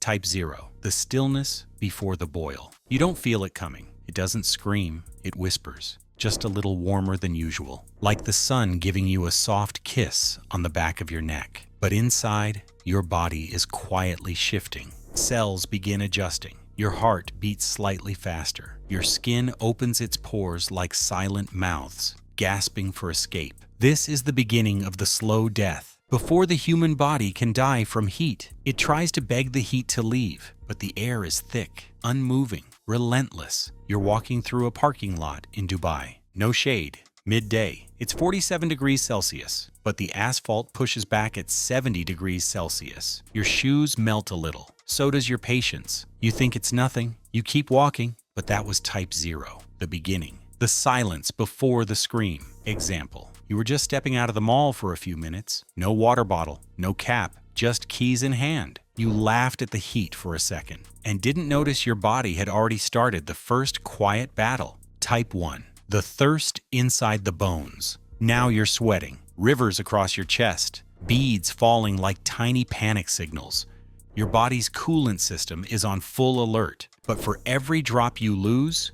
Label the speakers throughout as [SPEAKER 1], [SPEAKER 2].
[SPEAKER 1] Type 0, the stillness before the boil. You don't feel it coming. It doesn't scream, it whispers. Just a little warmer than usual, like the sun giving you a soft kiss on the back of your neck. But inside, your body is quietly shifting. Cells begin adjusting. Your heart beats slightly faster. Your skin opens its pores like silent mouths, gasping for escape. This is the beginning of the slow death. Before the human body can die from heat, it tries to beg the heat to leave, but the air is thick, unmoving, relentless. You're walking through a parking lot in Dubai. No shade, midday. It's 47 degrees Celsius, but the asphalt pushes back at 70 degrees Celsius. Your shoes melt a little. So does your patience. You think it's nothing. You keep walking, but that was type 0, the beginning. The silence before the scream. Example. You were just stepping out of the mall for a few minutes. No water bottle, no cap, just keys in hand. You laughed at the heat for a second and didn't notice your body had already started the first quiet battle. Type 1. The thirst inside the bones. Now you're sweating. Rivers across your chest. Beads falling like tiny panic signals. Your body's coolant system is on full alert. But for every drop you lose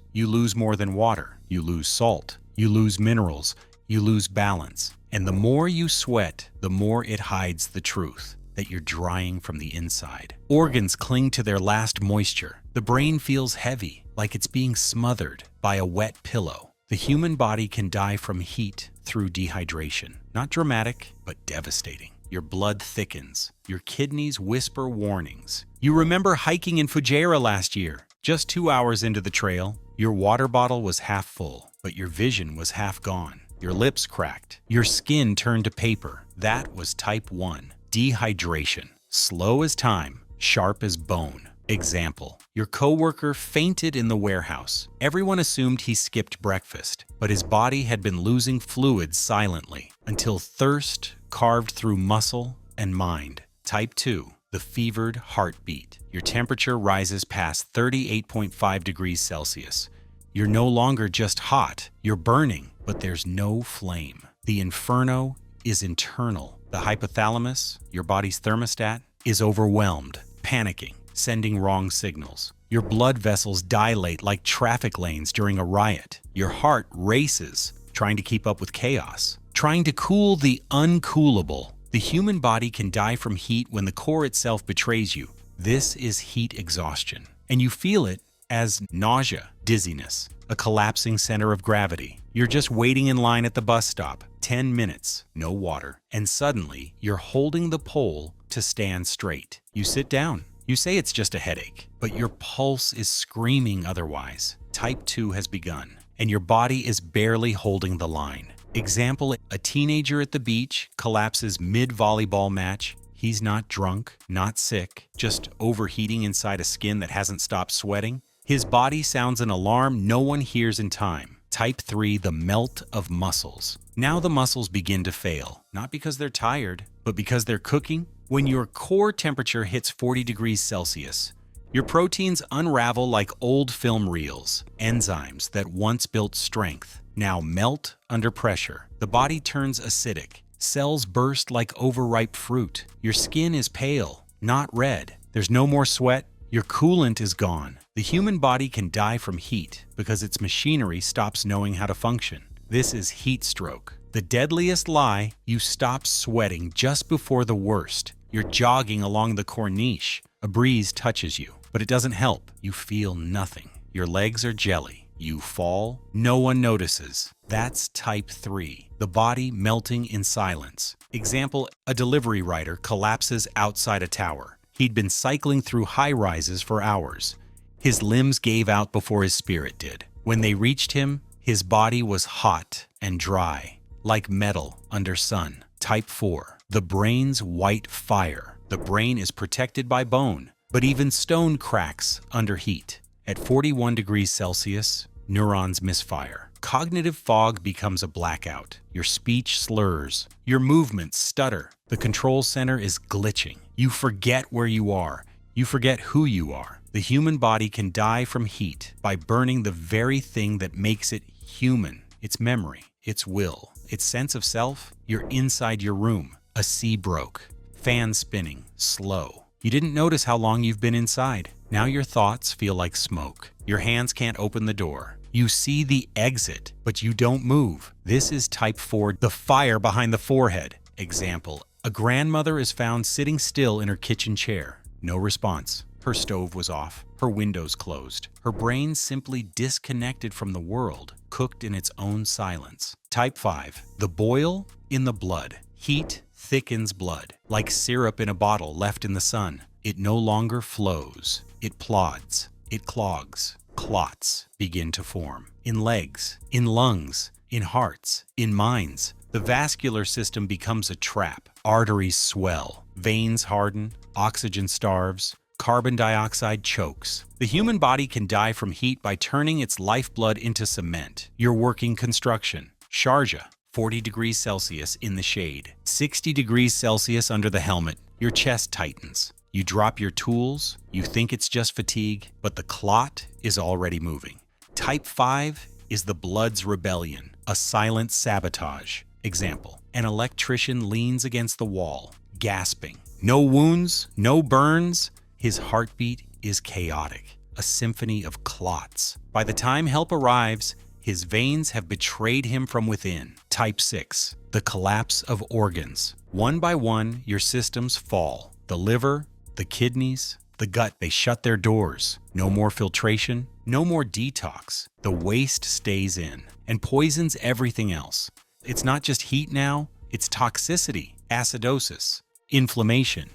[SPEAKER 1] more than water. You lose salt. You lose minerals. You lose balance. And the more you sweat, the more it hides the truth, that you're drying from the inside. Organs cling to their last moisture. The brain feels heavy, like it's being smothered by a wet pillow. The human body can die from heat through dehydration. Not dramatic, but devastating. Your blood thickens. Your kidneys whisper warnings. You remember hiking in Fujairah last year. Just 2 hours into the trail, your water bottle was half full, but your vision was half gone. Your lips cracked. Your skin turned to paper. That was type 1. Dehydration. Slow as time, sharp as bone. Example. Your coworker fainted in the warehouse. Everyone assumed he skipped breakfast, but his body had been losing fluids silently until thirst carved through muscle and mind. Type 2. The fevered heartbeat. Your temperature rises past 38.5 degrees Celsius. You're no longer just hot, you're burning, but there's no flame. The inferno is internal. The hypothalamus, your body's thermostat, is overwhelmed, panicking, sending wrong signals. Your blood vessels dilate like traffic lanes during a riot. Your heart races, trying to keep up with chaos, trying to cool the uncoolable. The human body can die from heat when the core itself betrays you. This is heat exhaustion, and you feel it as nausea, dizziness, a collapsing center of gravity. You're just waiting in line at the bus stop, 10 minutes, no water, and suddenly you're holding the pole to stand straight. You sit down. You say it's just a headache, but your pulse is screaming otherwise. Type 2 has begun, and your body is barely holding the line. Example, a teenager at the beach collapses mid-volleyball match. He's not drunk, not sick, just overheating inside a skin that hasn't stopped sweating. His body sounds an alarm no one hears in time. Type 3, the melt of muscles. Now the muscles begin to fail, not because they're tired, but because they're cooking. When your core temperature hits 40 degrees Celsius, your proteins unravel like old film reels. Enzymes that once built strength now melt under pressure. The body turns acidic. Cells burst like overripe fruit. Your skin is pale, not red. There's no more sweat. Your coolant is gone. The human body can die from heat because its machinery stops knowing how to function. This is heat stroke. The deadliest lie, you stop sweating just before the worst. You're jogging along the corniche. A breeze touches you, but it doesn't help. You feel nothing. Your legs are jelly. You fall. No one notices. That's type 3, the body melting in silence. Example, a delivery rider collapses outside a tower. He'd been cycling through high-rises for hours. His limbs gave out before his spirit did. When they reached him, his body was hot and dry, like metal under sun. Type 4, the brain's white fire. The brain is protected by bone, but even stone cracks under heat. At 41 degrees Celsius, neurons misfire. Cognitive fog becomes a blackout. Your speech slurs. Your movements stutter. The control center is glitching. You forget where you are. You forget who you are. The human body can die from heat by burning the very thing that makes it human. Its memory, its will, its sense of self. You're inside your room. A sea broke. Fan spinning, slow. You didn't notice how long you've been inside. Now your thoughts feel like smoke. Your hands can't open the door. You see the exit, but you don't move. This is type 4, the fire behind the forehead. Example, a grandmother is found sitting still in her kitchen chair. No response. Her stove was off. Her windows closed. Her brain simply disconnected from the world, cooked in its own silence. Type 5, the boil in the blood. Heat thickens blood, like syrup in a bottle left in the sun. It no longer flows. It plods. It clogs. Clots begin to form. In legs, in lungs, in hearts, in minds. The vascular system becomes a trap. Arteries swell. Veins harden. Oxygen starves. Carbon dioxide chokes. The human body can die from heat by turning its lifeblood into cement. You're working construction. Sharjah, 40 degrees Celsius in the shade. 60 degrees Celsius under the helmet. Your chest tightens. You drop your tools. You think it's just fatigue, but the clot is already moving. Type 5 is the blood's rebellion, a silent sabotage. Example, an electrician leans against the wall, gasping. No wounds, no burns. His heartbeat is chaotic, a symphony of clots. By the time help arrives, his veins have betrayed him from within. Type 6, the collapse of organs. One by one, your systems fall. The liver, the kidneys, the gut, they shut their doors. No more filtration, no more detox. The waste stays in and poisons everything else. It's not just heat now, it's toxicity, acidosis, inflammation.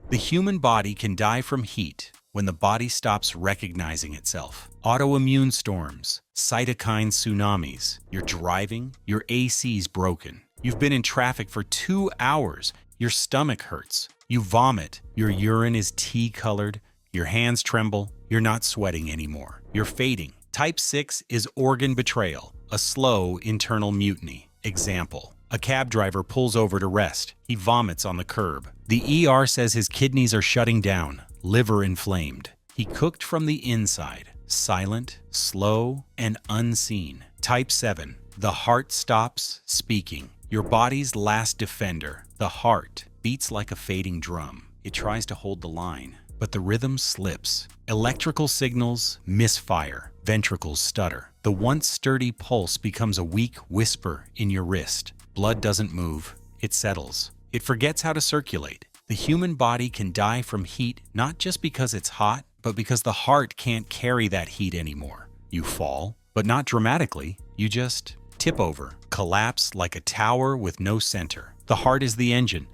[SPEAKER 1] The human body can die from heat when the body stops recognizing itself. Autoimmune storms, cytokine tsunamis. You're driving, your AC's broken. You've been in traffic for 2 hours. Your stomach hurts. You vomit. Your urine is tea-colored. Your hands tremble. You're not sweating anymore. You're fading. Type 6 is organ betrayal, a slow internal mutiny. Example, a cab driver pulls over to rest. He vomits on the curb. The ER says his kidneys are shutting down, liver inflamed. He cooked from the inside, silent, slow, and unseen. Type 7, the heart stops speaking. Your body's last defender, the heart, beats like a fading drum. It tries to hold the line, but the rhythm slips. Electrical signals misfire, ventricles stutter. The once sturdy pulse becomes a weak whisper in your wrist. Blood doesn't move, it settles. It forgets how to circulate. The human body can die from heat not just because it's hot, but because the heart can't carry that heat anymore. You fall, but not dramatically. You just tip over, collapse like a tower with no center. The heart is the engine,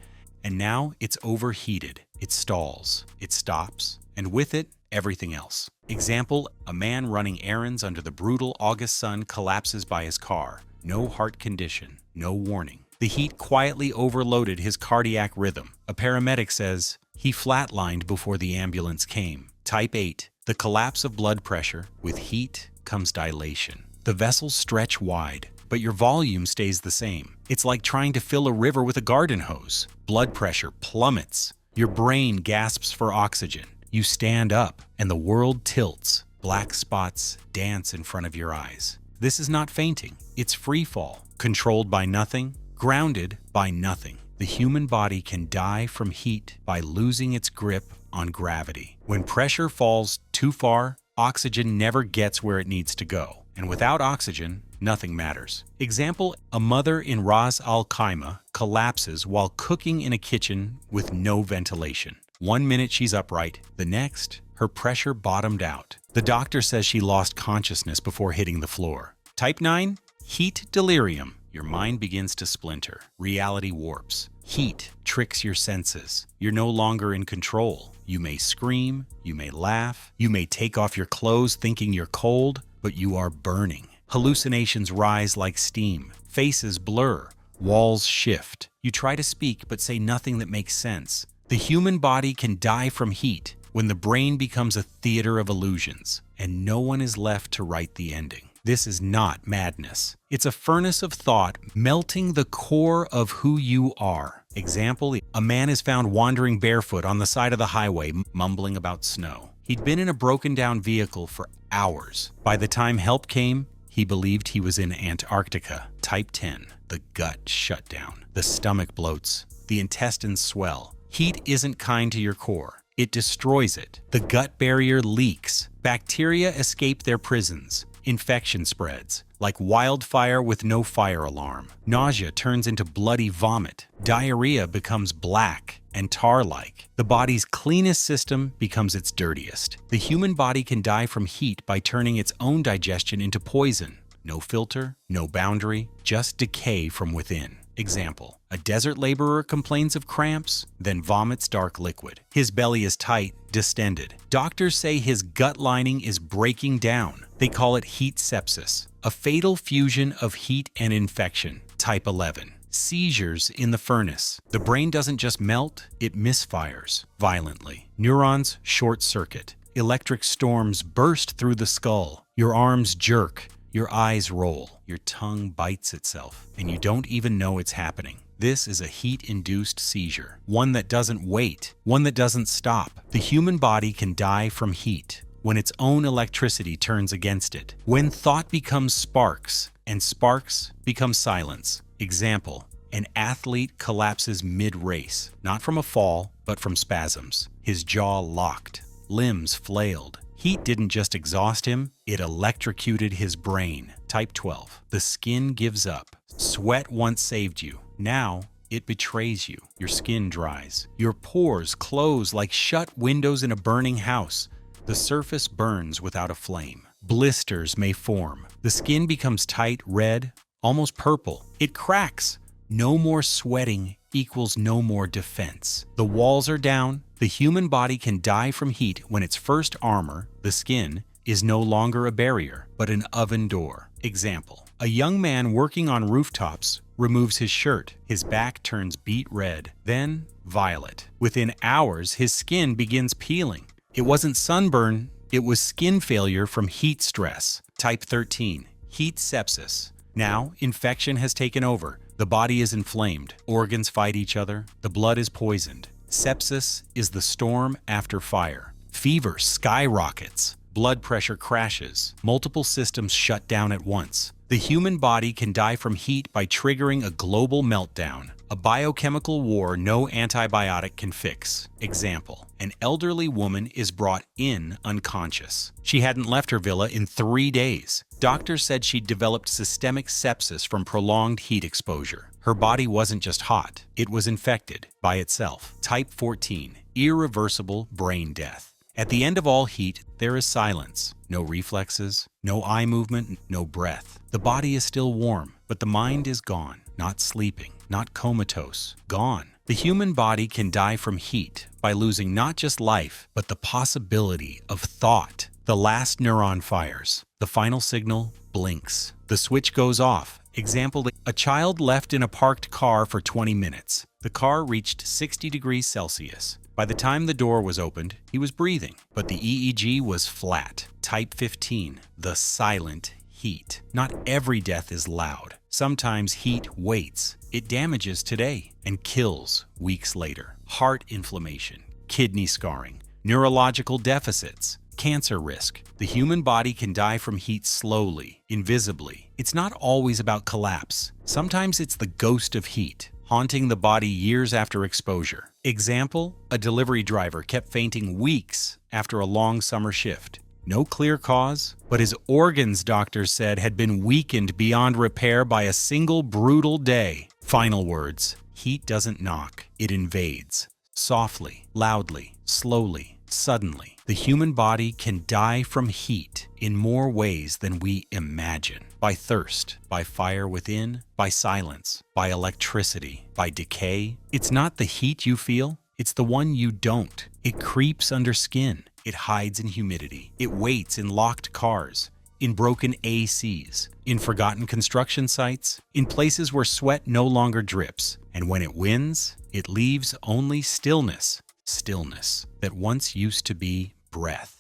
[SPEAKER 1] and now it's overheated. It stalls, it stops, and with it, everything else. Example, a man running errands under the brutal August sun collapses by his car. No heart condition, no warning. The heat quietly overloaded his cardiac rhythm. A paramedic says he flatlined before the ambulance came. Type 8, the collapse of blood pressure. With heat comes dilation. The vessels stretch wide, but your volume stays the same. It's like trying to fill a river with a garden hose. Blood pressure plummets. Your brain gasps for oxygen. You stand up, and the world tilts. Black spots dance in front of your eyes. This is not fainting. It's free fall, controlled by nothing, grounded by nothing. The human body can die from heat by losing its grip on gravity. When pressure falls too far, oxygen never gets where it needs to go. And without oxygen, nothing matters. Example, a mother in Ras Al Khaimah collapses while cooking in a kitchen with no ventilation. 1 minute she's upright, the next, her pressure bottomed out. The doctor says she lost consciousness before hitting the floor. Type 9, heat delirium. Your mind begins to splinter. Reality warps. Heat tricks your senses. You're no longer in control. You may scream, you may laugh, you may take off your clothes thinking you're cold, but you are burning. Hallucinations rise like steam. Faces blur. Walls shift. You try to speak but say nothing that makes sense. The human body can die from heat when the brain becomes a theater of illusions, and no one is left to write the ending. This is not madness. It's a furnace of thought melting the core of who you are. Example, a man is found wandering barefoot on the side of the highway, mumbling about snow. He'd been in a broken-down vehicle for hours. By the time help came, he believed he was in Antarctica. Type 10, the gut shut down. The stomach bloats. The intestines swell. Heat isn't kind to your core. it destroys it. The gut barrier leaks. Bacteria escape their prisons. Infection spreads. Like wildfire with no fire alarm. Nausea turns into bloody vomit. Diarrhea becomes black and tar-like. The body's cleanest system becomes its dirtiest. The human body can die from heat by turning its own digestion into poison. No filter, no boundary, just decay from within. Example: a desert laborer complains of cramps, then vomits dark liquid. His belly is tight, distended. Doctors say his gut lining is breaking down. They call it heat sepsis, a fatal fusion of heat and infection. Type 11. Seizures in the furnace. The brain doesn't just melt, it misfires violently. Neurons short circuit. Electric storms burst through the skull. Your arms jerk. Your eyes roll, your tongue bites itself, and you don't even know it's happening. This is a heat-induced seizure, one that doesn't wait, one that doesn't stop. The human body can die from heat when its own electricity turns against it, when thought becomes sparks, and sparks become silence. Example: an athlete collapses mid-race, not from a fall, but from spasms. His jaw locked, limbs flailed. Heat didn't just exhaust him, it electrocuted his brain. Type 12. The skin gives up. Sweat once saved you. Now, it betrays you. Your skin dries. Your pores close like shut windows in a burning house. The surface burns without a flame. Blisters may form. The skin becomes tight, red, almost purple. It cracks. No more sweating equals no more defense. The walls are down. The human body can die from heat when its first armor, the skin, is no longer a barrier, but an oven door. Example: a young man working on rooftops removes his shirt. His back turns beet red, then violet. Within hours, his skin begins peeling. It wasn't sunburn, it was skin failure from heat stress. Type 13. Heat sepsis. Now, infection has taken over. The body is inflamed. Organs fight each other. The blood is poisoned. Sepsis is the storm after fire. Fever skyrockets. Blood pressure crashes. Multiple systems shut down at once. The human body can die from heat by triggering a global meltdown, a biochemical war no antibiotic can fix. Example: an elderly woman is brought in unconscious. She hadn't left her villa in 3 days. Doctors said she'd developed systemic sepsis from prolonged heat exposure. Her body wasn't just hot, it was infected by itself. Type 14. Irreversible brain death. At the end of all heat, there is silence. No reflexes, no eye movement, no breath. The body is still warm, but the mind is gone. Not sleeping, not comatose, gone. The human body can die from heat by losing not just life, but the possibility of thought. The last neuron fires. The final signal blinks. The switch goes off. Example: a child left in a parked car for 20 minutes. The car reached 60 degrees Celsius. By the time the door was opened, he was breathing, but the EEG was flat. Type 15. The silent heat. Not every death is loud. Sometimes heat waits. It damages today and kills weeks later. Heart inflammation, kidney scarring, neurological deficits, cancer risk. The human body can die from heat slowly, invisibly. It's not always about collapse. Sometimes it's the ghost of heat, haunting the body years after exposure. Example: a delivery driver kept fainting weeks after a long summer shift. No clear cause, but his organs, doctors said, had been weakened beyond repair by a single brutal day. Final words: heat doesn't knock, it invades. Softly, loudly, slowly, suddenly. The human body can die from heat in more ways than we imagine. By thirst, by fire within, by silence, by electricity, by decay. It's not the heat you feel, it's the one you don't. It creeps under skin. It hides in humidity. It waits in locked cars, in broken ACs, in forgotten construction sites, in places where sweat no longer drips. And when it wins, it leaves only stillness. Stillness that once used to be breath.